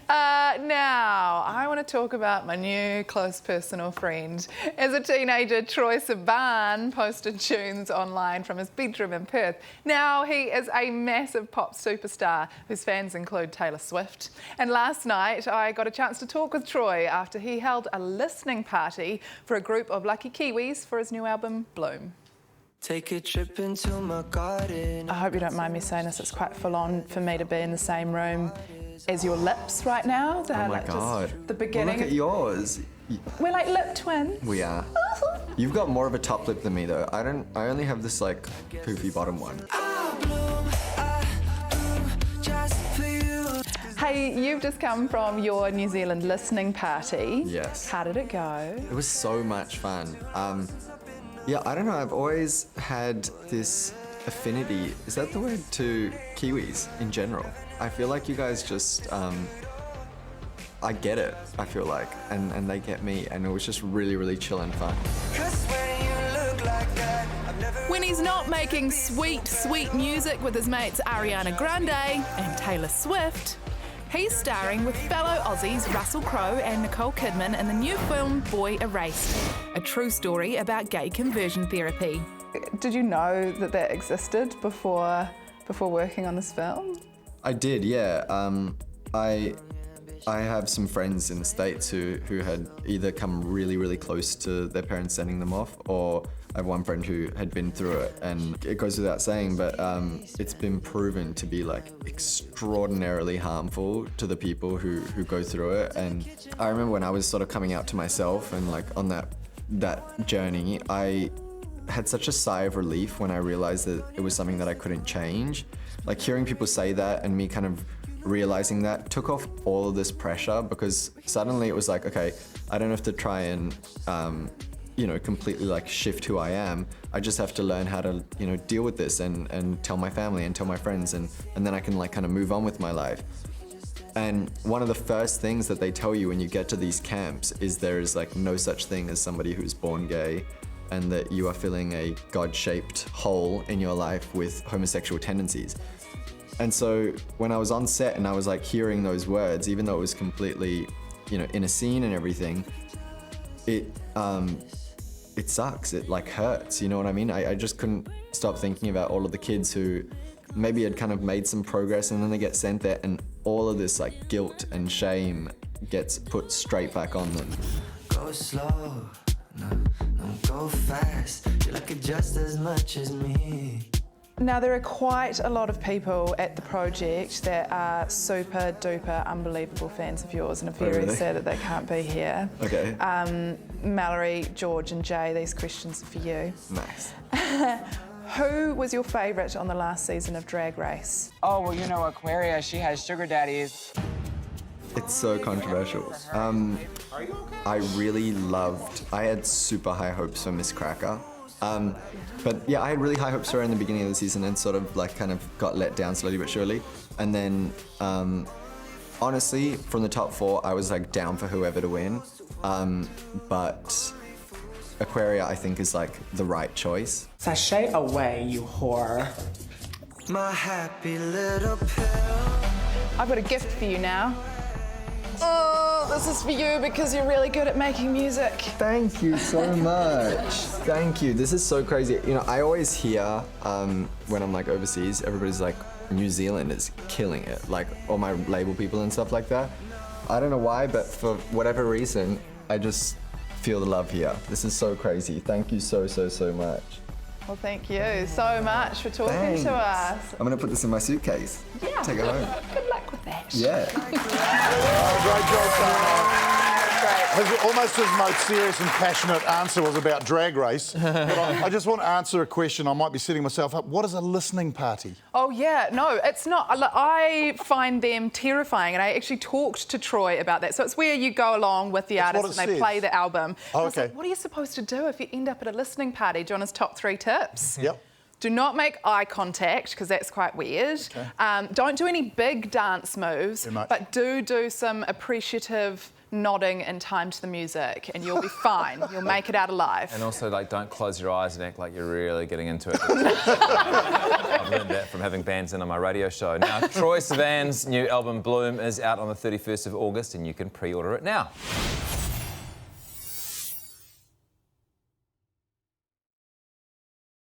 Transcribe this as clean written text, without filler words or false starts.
Now, I want to talk about my new close personal friend. As a teenager, Troye Sivan posted tunes online from his bedroom in Perth. Now he is a massive pop superstar whose fans include Taylor Swift. And last night, I got a chance to talk with Troye after he held a listening party for a group of lucky Kiwis for his new album, Bloom. Take a trip into my garden. I hope you don't mind me saying this, it's quite full on for me to be in the same room as your lips right now. They're oh my God. Just the beginning. Well, look at yours. We're like lip twins. We are. You've got more of a top lip than me though. I only have this like poofy bottom one. Hey, you've just come from your New Zealand listening party. Yes. How did it go? It was so much fun. Yeah, I don't know, I've always had this affinity, is that the word, to Kiwis in general. I feel like you guys just, I get it, I feel like, and they get me, and it was just really, really chill and fun. When he's not making sweet, sweet music with his mates Ariana Grande and Taylor Swift, he's starring with fellow Aussies Russell Crowe and Nicole Kidman in the new film Boy Erased, a true story about gay conversion therapy. Did you know that existed before working on this film? I did, yeah. I have some friends in the States who had either come really, really close to their parents sending them off, or I have one friend who had been through it, and it goes without saying, but it's been proven to be like extraordinarily harmful to the people who go through it. And I remember when I was sort of coming out to myself and like on that journey, I had such a sigh of relief when I realized that it was something that I couldn't change. Like hearing people say that and me kind of realizing that took off all of this pressure, because suddenly it was like, okay, I don't have to try and completely like shift who I am. I just have to learn how to, deal with this and tell my family and tell my friends, and then I can like kind of move on with my life. And one of the first things that they tell you when you get to these camps is there is like no such thing as somebody who's born gay, and that you are filling a God-shaped hole in your life with homosexual tendencies. And so when I was on set and I was like hearing those words, even though it was completely, in a scene and everything, it sucks, it like hurts, you know what I mean? I just couldn't stop thinking about all of the kids who maybe had kind of made some progress and then they get sent there and all of this like guilt and shame gets put straight back on them. Go slow, no, go fast. You like it just as much as me. Now, there are quite a lot of people at the project that are super duper unbelievable fans of yours, and are very really? sad that they can't be here. Okay. Mallory, George and Jay, these questions are for you. Nice. Who was your favourite on the last season of Drag Race? Oh, well, Aquaria, she has sugar daddies. It's so controversial. I really I had super high hopes for Miss Cracker. But yeah, I had really high hopes for her in the beginning of the season and sort of like kind of got let down slowly but surely. And then, honestly, from the top 4, I was like down for whoever to win. But Aquaria, I think, is like the right choice. Sashay away, you whore. My happy little pill. I've got a gift for you now. Oh, this is for you because you're really good at making music. Thank you so much. Thank you. This is so crazy. I always hear when I'm like overseas, everybody's like, New Zealand is killing it. Like all my label people and stuff like that. I don't know why, but for whatever reason, I just feel the love here. This is so crazy. Thank you so, so, so much. Well, thank you so much for talking to us. I'm gonna put this in my suitcase. Yeah. Take it home. Good luck with that. Yeah. Great job, Almost his most serious and passionate answer was about Drag Race. But I just want to answer a question. I might be setting myself up. What is a listening party? Oh, yeah. No, it's not. I find them terrifying, and I actually talked to Troye about that. So it's where you go along with the artist and they play the album. Oh, I was okay. like, what are you supposed to do if you end up at a listening party? Do you want his top 3 tips? Yep. Do not make eye contact, because that's quite weird. Okay. Don't do any big dance moves, but do some appreciative nodding in time to the music, and you'll be fine. You'll make it out alive. And also, like, don't close your eyes and act like you're really getting into it. I've learned that from having bands in on my radio show. Now, Troye Sivan's new album Bloom is out on the 31st of August, and you can pre-order it now.